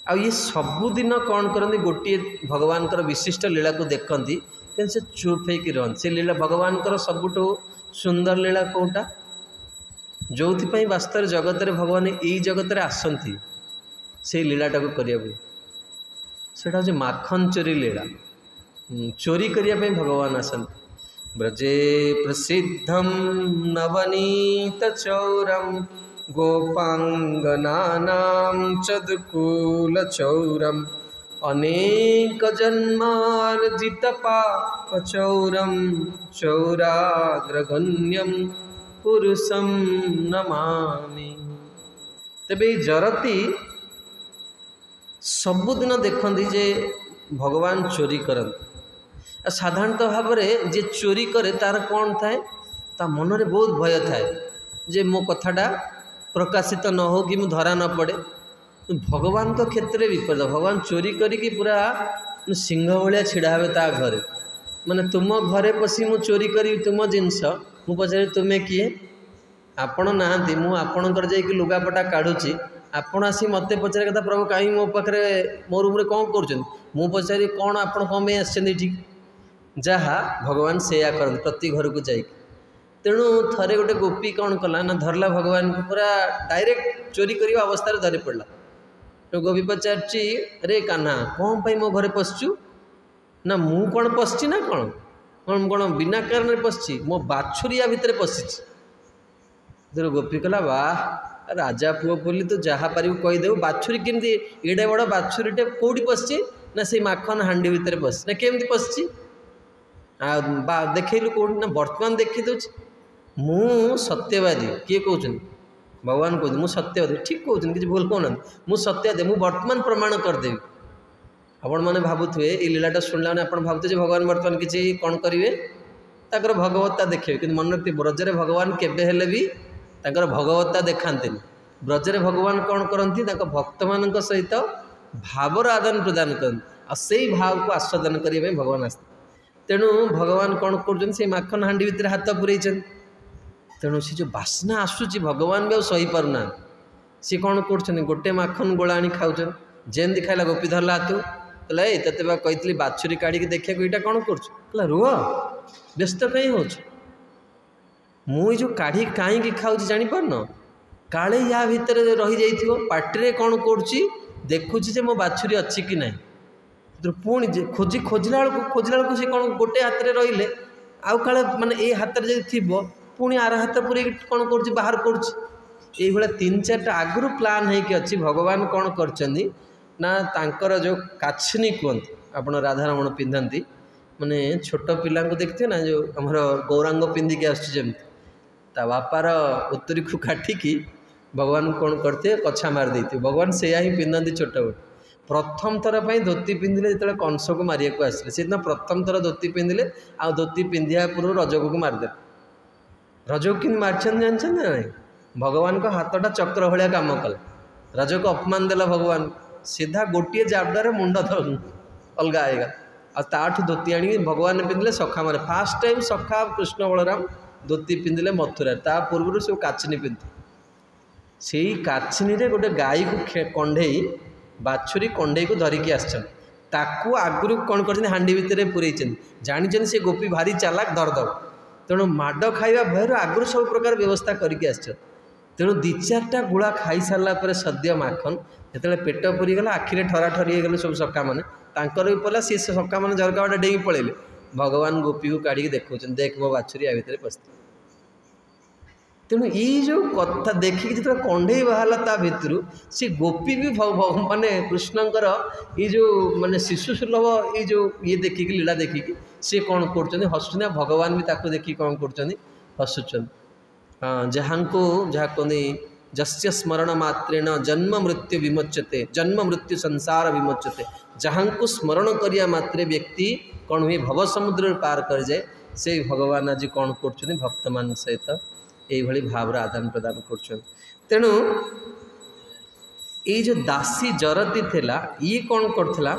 आ ये सबुदिन कौन करती गोटे भगवान विशिष्ट लीला को देखती कि से चुप होकर रही से लीला भगवान सबुठ सुंदर लीला कौटा जो वास्तव जगत रे भगवान यही जगत रे आसती से लीलाटा को करिया से माखन चोरी लीला चोरी करने भगवान आसती ब्रजे प्रसिद्धं नवनीत चौरम गोपांगनानां चदकूल चौरम अनेक जन्मार्जित पाप चौरम चौराग्रगण्यम पुरुषम नमामि। तेबे जरती सबुदिन देखती जे भगवान चोरी करते साधारणतः भाव में जे चोरी करे तार कौन थाए ता मन में बहुत भय थाए जे मो कथाटा प्रकाशित न हो कि मु धरा न पड़े भगवान को क्षेत्र में विपरीत भगवान चोरी करी पूरा सिंह भाया छिड़ा हे ता घरे माने तुम घरे पशि मु चोरी करी तुम जिनस मु पचारि तुम्हें किए आपण नहांती मु आपणकर जाइक लुगापटा काढ़ुची आपण आसी मत पचारे कथा प्रभु कहीं मो पाखे मो रूम कौन कर मु पचारि कौन आप कम आसठी जहाँ भगवान सेया कर प्रति घर को जाइक तेणु थरे गोटे गोपी कौन कला ना धरला भगवान को पूरा डायरेक्ट चोरी करने अवस्था धरी पड़ा तो गोपी पचारची अरे कान्हा कौन पाई मो घरे पशु ना मु कौन पशि ना कौन कौन कौन बिना कारण पशि मो बाछुरी या भितर पशि तेरे गोपी कला वाह राजा पुओ बोली तो जहाँ पार कहीदेव बाछुरी केमती एडे बड़ बाछुरीटे कौटी पशि ना से माखन हांडी भितर पशि ना केमती पशि देखलु कौन ना बर्तमान देखी दूँ मु सत्यवादी किए कहते भगवान कहते मु सत्यवादी ठीक कहते कि भूल कहना मु सत्यवादी मु वर्तमान प्रमाण करदेवी आपण मैंने भावुए ये लीलाटा शुणला आप भावुए भगवान बर्तमान किसी कौन करेंगे ताकर भगवत्ता देखिए कि मन रखते ब्रजरे भगवान केबे हेले भी ताकर भगवत्ता देखाते ब्रजरे भगवान कौन करती भक्त मान सहित भावर आदान प्रदान करते भाव को आस्वादन करने भगवान आसते तेणु भगवान कौन कर माखन हांडी भितर हाथ पुरई तेणु से जो बास्ना आसूची भगवान भी सही पारना सी कौन कर गोटे माखन गोला आनी खाऊ जेमती खाला गोपी धरला हाथ कहला ए ते कही बाछुरी काढ़ी देखा यहाँ कौन कर रुह व्यस्त कहीं हो जो काढ़ी कहीं खाऊँ जापारन काले या भितर रही जाइथिबो पार्टी कौन करुच्ची देखुची जे मो बाछुरी अच्छी कि ना पुणी खोजी खोजला बेलू सी कौन गोटे हाथ में रही आउ काले माने ए हाथ में थी पुणी आर हाथ पूरे कौन कर बाहर कर तीन चार्टा आगु प्लान होती भगवान कौन कर जो काछनी कहते आप राधारमण पिंधती माने छोट पिला देखते ना जो आम गौरांग पिंधिकी आसमी बापार उत्तरी को काटिकी भगवान कौन करते कछा मार देते भगवान से ही पिंधती छोट बड़ प्रथम थर पर धोती पिंधिले जो कंस को मारिया को आसले से दिन प्रथम थर धोती पिंधिले आ धोती पिंधा पूर्व रजक को मारदे रजक कि मार्चन जानते ना नहीं भगवान का हाथटा चक्र भाया कम कला रजक अपमान देला भगवान सीधा गोटे जाबड़े मुंड अलग आएगा आठ धोती आनी भगवान पिंधिले सखा मारे फास्ट टाइम सखा कृष्ण बलराम धोती पिंधिले मथुरा ता पूर्व सब काचिनी पिंधि से काचिनी गोटे गाई को कंडे बाछुरी कंडे को धरिकी आसू आगु कौन कर हांडी भितर पूरे जानी से गोपी भारी चालाक धरदब तेणु माड खाଇବା भयर आगु सब प्रकार व्यवस्था करके तेणु दी चार्टा गुला खाई सारापर सद्य माखन जो पेट पूरीगला आखिरे ठरा ठरी गले सब सखा मैंने तांकर भी पड़ा सी सखा मैंने झरका बाटे डेई पड़े भगवान गोपी को काढ़ी देखा देख मो बाछुरी आ भितर पशि तेणु ये जो कथा देखिकी जो कंडे बाहर ता भितर सी गोपी भी माने कृष्णकर ये जो माने शिशु सुलभ ये जो ये देखिकी लीला देखिकी सी कौन कर हसुना भगवान भी ताको देखिकी कौन कर हसुचन जहाँ को जहाँ कहते जस्य स्मरण मात्रेण जन्म मृत्यु विमोच्यते जन्म मृत्यु संसार विमोच्यते जहाँ को स्मरण करिया मात्रे व्यक्ति कौन हुए भव समुद्र पार कर जाए से भगवान आज कौन कर भक्त मान सहित ये भाव आदान प्रदान कर तेणु ये जो दासी जरती थिला ये कौन करथिला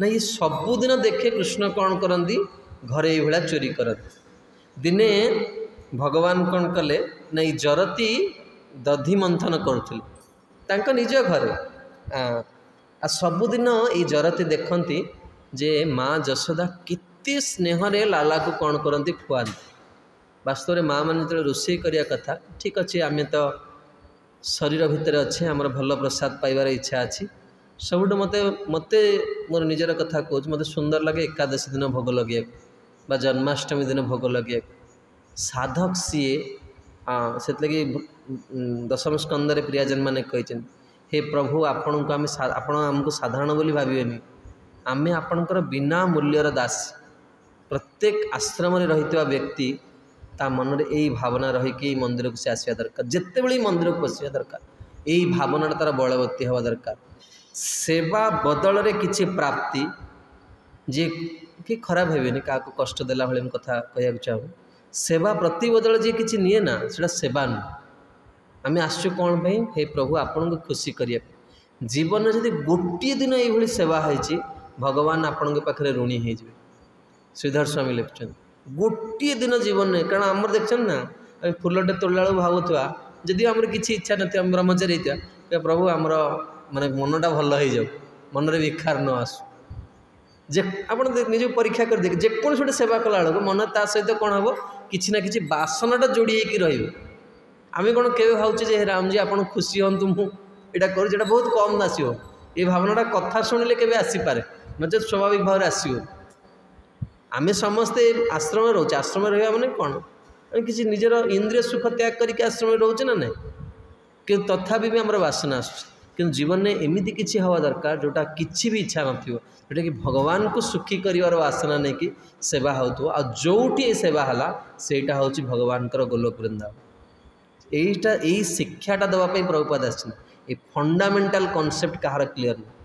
ना ये सबुदिन देखे कृष्ण कौन करती घरे ये चोरी करती दिने भगवान कौन कले ना ये जरती दधि मंथन करुले निज घरे आ सबुदिन ये जरती देखती जे माँ जशोदा कितने स्नेह लाला को कौन करती खुआती वास्तव में माँ मैंने जो रोषे करिया कथा ठीक अच्छे आम तो शरीर भितर अच्छे आमर भल प्रसाद पाइबार इच्छा अच्छी सबुठ मत मत मोर निजर कथा कहूँ मत सुंदर लगे एकादशी दिन भोग लगे बा जन्माष्टमी दिन भोग लगे साधक सीए से दशम स्कंदे प्रियाजन मैंने कही हे प्रभु आपण को आमको साधारण बोली भावेनि आमे आपणकर बिना मूल्यर दासी प्रत्येक आश्रम रही व्यक्ति ता मन में यही भावना रहीकि मंदिर को से आसवा दरकार जिते बड़ी मंदिर को पशिया दरकार यही भावना तार बलवती हवा दरकार सेवा बदल रे किछि प्राप्ति जे कि खराब हेबेनि का कष्ट देला भले कथा कहया चाहूँ सेवा प्रति बदल जे किछि निए ना सेटा सेवा नुह आम आसु कौन पे हे प्रभु आपण को खुशी करिया जीवन में जब गोटे दिन ये सेवा होती भगवान आपण के पाखे ऋणी हो श्रीधर स्वामी लिखुं गोटे दिन जीवन में कारण आमर देखन ना फुलटे तोड़ला भावुआ जदि आम किसी इच्छा ना ब्रह्मचारी होता प्रभु आमर माने मनटा भल हो जाऊ मन में विकार न आसू जे आप निज परीक्षा कर देख जेको गोटे सेवा कला बेलू मन ता सहित कौन हम कि ना कि बासनाटा जोड़ी होगी आम कौन के भावे राम जी आप खुशी हूँ मुझा कर बहुत कम आसो ये भावनाटा कथा शुणिले के आसीपे नचेत स्वाभाविक भाव आसो आमे समस्ते आश्रम रोचे आश्रम रहा मैंने कौन किसी निजर इंद्रिय सुख त्याग करके आश्रम रोचे ना ना कि तथापि भी आम बासना आस कि जीवन में एमती किसी हवा दरकार जोटा किसी भी इच्छा नोटा कि भगवान को सुखी कर वासना नहीं कि सेवा हो जोटी सेवा है सेटा हूँ भगवान गोलोक वृंदावन यही शिक्षाटा देवाई प्रभुपाद आए फंडामेंटाल कॉन्सेप्ट कहार क्लीयर नहीं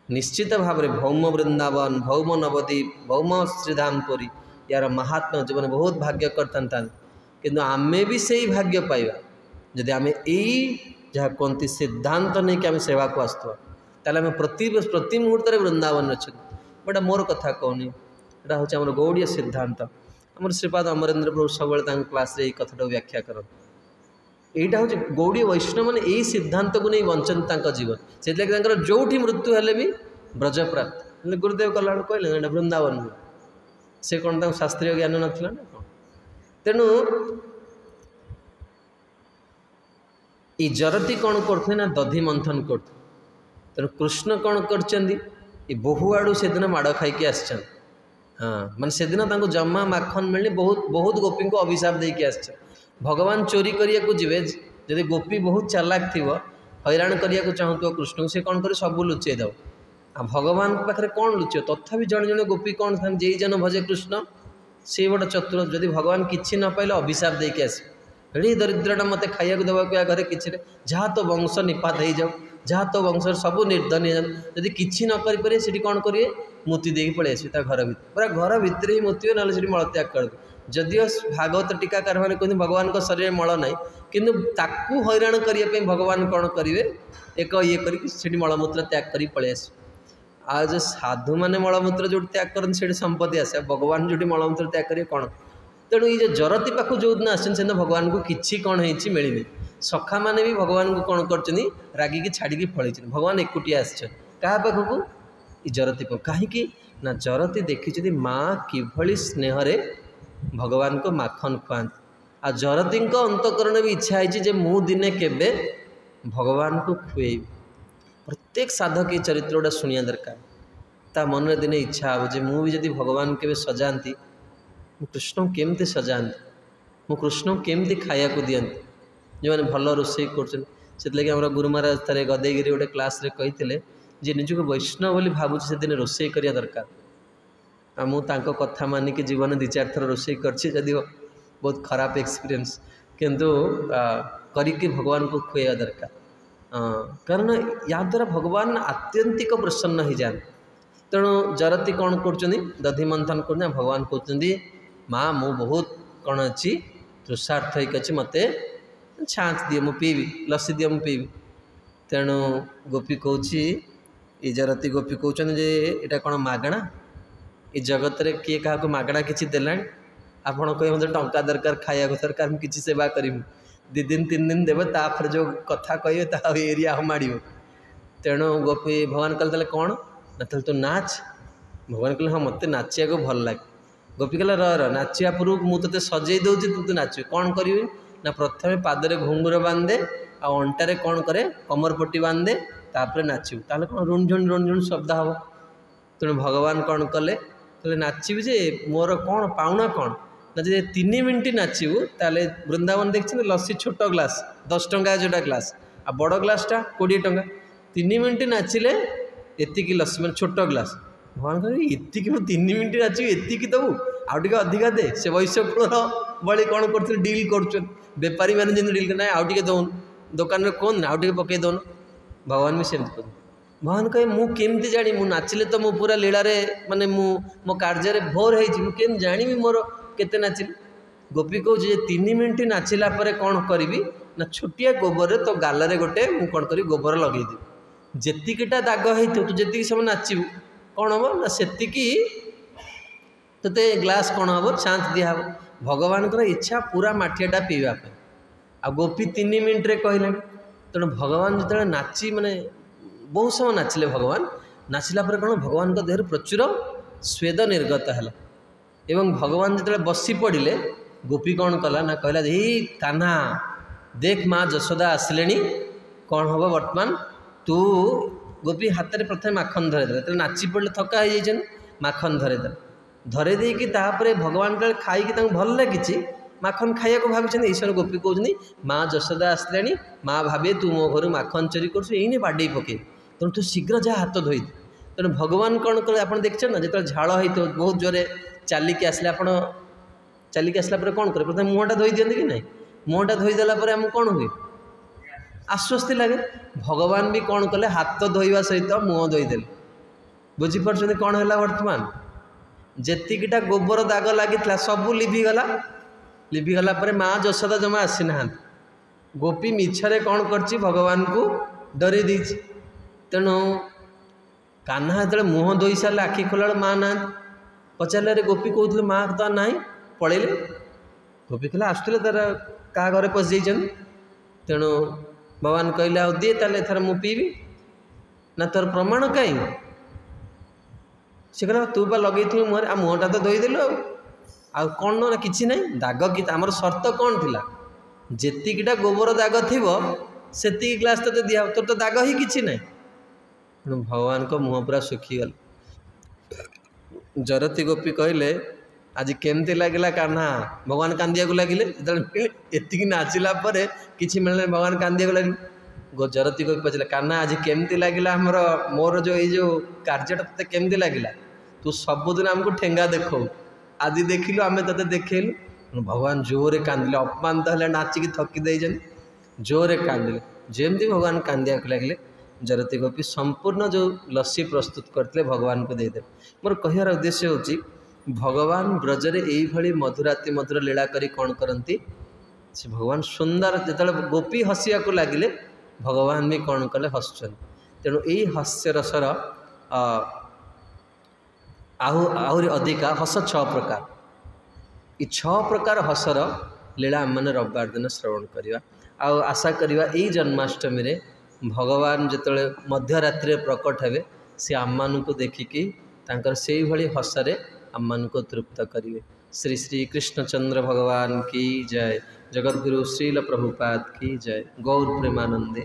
निश्चित भाव में भौम वृंदावन भौम नवद्वीप भौम श्रीधामपुरी यार महात्मा जो मैंने बहुत भाग्य करता किंतु आमे भी से ही भाग्य पाइबा जदि आमे यही जहाँ कहती सिद्धांत नहीं कि आम सेवा को आसुआ ताले आम प्रति मुहूर्त वृंदावन अच्छे बटा मोर कथा कहनी यहाँ हूँ आम गौड़ीय सिद्धांत आम श्रीपाद अमरेन्द्र प्रभु सब क्लास रे कथाटा व्याख्या कर यहाँ हूँ गौड़ी वैष्णव मैंने यही सिद्धांत को नहीं बंचन जीवन से जो मृत्यु हेले भी ब्रज प्राप्त गुरुदेव कला कहले वृंदावन से कौन शास्त्रीय ज्ञान नाला ना कौन तेणु ये जरती कौन करते ना दधि मंथन कर तेणु कृष्ण कौन कर बहु आड़ू से दिन माड़ खाई आसन। हाँ माने से दिन जमा माखन मिलनी बहुत बहुत गोपी को अभिशाप देके आस भगवान चोरी करिया को जीवे जदि गोपी बहुत चालाक थी हैरान करिया को चाहूथ कृष्ण से कौन करे सब लुचेई दब आ भगवान पाखे कौन लुचे तथापि जड़े जड़े गोपी कौन था जे जन भजे कृष्ण सी बड़ा चतुर जदि भगवान किसी न पाइले अभिशाप देके आस एड़ी दरिद्रटा मत खाया देवाक या घरे कि जहाँ तो वंश निपात हो जाओ जहाँ तो वंश सब निर्धन हो जदि किसी न करें से कौन करेंगे मूर्ति देकी पलि आस घर भर पूरा घर भितर ही मूर्ति ना से मलत्याग कर जदिओ भागवत टीकाकार मैंने कहते भगवान शरीर मल ना किंतु ताकू हैरान करने भगवान कौन करेंगे एक ये कर मलमूत्र त्याग कर पलि आस आ जो साधु मैंने मलमूत्र जो त्याग करते से संपत्ति आसे भगवान जो मलमूत्र त्याग करेंगे कौन तेणु ये जरती पाखु जो दिन आसन से भगवान को किसी कौन हो मिलनी सखा मैंने भी भगवान को कौन कर रागिकी छाड़ी फल भगवान एकुटिया क्या पाखक जरती कहीं ना जरती देखी माँ किभली स्नेह भगवान को माखन खुआती आ जरती अंतकरण भी इच्छा है मु दिने केबे भगवान को खुएबी प्रत्येक साधक ये चरित्र गुड़ा शुणा दरकार ता मन में दिने इच्छा हो जे मु भी जदि भगवान के सजाती कृष्ण केमती सजाती मु कृष्ण केमती खाया को दियंती जो मैंने भल रोषे कर गुरु महाराज थे गदेगिरी गोटे क्लास रे कही जे निजक वैष्णव बोली भावुँ से दिन रोषे करिया दरकार आ मु तांको कथा मानिक जीवन 2-4 थर रोषे करछि जदिओ बहुत खराब एक्सपीरियंस किंतु करिके भगवान को खुआ दरकार कारण या द्वारा भगवान आत्यंतिक प्रसन्न हो जाए तेणु जरती कौन कर दधि मंथन कर भगवान कहते माँ मु बहुत कौन अच्छी तृषार्थ होती मत छाँच दिए मु पीबी लस्सी दिए मु पीबी तेणु गोपी कौच ये जरती गोपी कहते जे यहाँ कौन मागणा ये जगत रे किए क्या मागणा किसी देला आपड़ कहे मतलब टंका दरकार खाया दरकार मुझे किसी सेवा करी 2 दिन 3 दिन देवे तापर जो कथा कहे ता एरिया हमाड़ तेणु गोपी भगवान कहले कौन ना तू नाच भगवान कहले हाँ मत नाचिया को भल लगे गोपी कहला र नाचिया पूर्व मुझे सजे दूसरी तू नाच कौन करी ना प्रथम पादरे घुंगुर बांधे आ अंटारे कौन करे कमर पट्टी बांधे तापर नाचू ताले कौन रुणझुण शब्द हम तेणु भगवान कौन कले कहले नाचिबी जे मोर कौन पाउना कौन ना जे 3 मिनिट नाचबू ताले वृंदावन देखते लस्सी छोट ग्लास 10 टंका जोटा ग्लास आ बड़ ग्लासटा 20 टंका 3 मिनिट नाचिले एतिकी लस्सी मैं छोट ग्लास भगवान कह एतिकी 3 मिनिट नाचू एतिकी दबू आउ टे अधिका दे से वैश्य कूलर बड़ी कौन कर डील कर बेपारी मैंने जमी डील ना आउ टे दौन दुकान में कौन आउ टे पकई दौन भगवान भी सेमती कर भगवान कहे मुझे जानी मु नाचिले तो मु पूरा लीला रे माने मो कार्य भोर होती जानी मोर केते नाचिली गोपी कहूँ 3 मिनिट नाचिला परे कौन करी ना छोटिया गोबर तो गाल गोटे मु कौन करी गोबर लगेदेवी जेतिकीटा दाग हो तू जी समय नाचबू कौन हम ना सेतिकी ते ग्लास कौन हम छाँच दिया भगवान इच्छा पूरा माठियाटा पीवाई आ गोपी 3 मिनिट रे कहले तेणु भगवान जो नाची माने बहुत समय नाचिले भगवान नाचिला पर कौन भगवान देह प्रचुर स्वेद निर्गत है एवं भगवान जो बसी पड़े गोपी कौन कला ना कहला हे कान्हा देख माँ जशोदा आसिले कौन हम बर्तमान तू गोपी हाथ में प्रथम माखन धरेदे नाची पड़े थका हो माखन धरेदे कि भगवान का खाई भल लगी माखन खाया को भावी ईश्वर गोपी कहते माँ जशोदा आसिले माँ भावे तू मो घर माखन चोरी कर बाडे पके तेणु तू शीघ्र जा हाथ धोई तेणु भगवान कौन कले आप देखते ना जो झाड़ हो बहुत जोरे चलिकी आसले आप चलिकी आसला कौन करे प्रथम मुहटा धोई दिखते कि नहीं मुहटा धोईदेला आम कौन हुए आश्वस्ति लगे भगवान भी कौन कले हाथ धोवा सहित मुह धोईदे बुझीपार कौन है बर्तमान जेतिकीटा गोबर दाग लगी सबू लिभिगला माँ जशोदा जमा आसी ना गोपी मिछरे कौन कर भगवान को डरी दी तेणु कान्हा जो मुह धोई सारे आखि खोला माँ ना पचारे रे गोपी कहते माँ तो ना पलैले गोपी कहला आसुले तार क्या घरे पशि तेणु भगवान कहले आ दिए ताले एथर मु पीबी ना तोर प्रमाण कहीं से कहला तू बा लगे मुहर आ मुहटा तो धोईदेलु आ कौन ना कि ना दाग कि आमर सर्त कौन थिला जेतिकीटा गोबर दाग थी से ग्लास तो दिया तोर तो दाग ही कि ना भगवान को मुँह पूरा सुखीगल। जरती गोपी कहले आज केमती लगला कान्हा भगवान कांदिया को लगिले एतिक नाचिला परे किछि मिलने भगवान कांदिया को लगिले। जरती गोपी पचारे कान्हा आज केमती लगला हमर मोर जो ये कार्यटा तते केमती लगला तू सबुदिन आमको ठेंगा देखो आज देखिलु आमे तते देखेलु। भगवान जोरे कांदिले अपमान तो नाचिकी थकी देजन जोरे कांदिले जेमती भगवान कांदिया को लगिले। जरती गोपी संपूर्ण जो लस्सी प्रस्तुत करते भगवान को देदे। मोर कहार उद्देश्य होची भगवान ब्रजरे यही मधुराति मधुर लीला करी कौन करती से भगवान सुंदर जो गोपी हसिया को लगिले भगवान भी कौन कले हसुन। तेणु यही हास्य रसर आहरी अधिका हस 6 प्रकार ये 6 प्रकार हसर लीला आम मैंने रविवार दिन श्रवण करवा। आशा करवा यही जन्माष्टमी रे भगवान जिते मध्यरात्रि प्रकट हेबे से आम को देखिकी तांकर से भली हसरे आम को तृप्त करिवे। श्री श्री कृष्णचंद्र भगवान की जय। जगद्गुरु श्रील प्रभुपाद की जय। गौर प्रेमानंदे।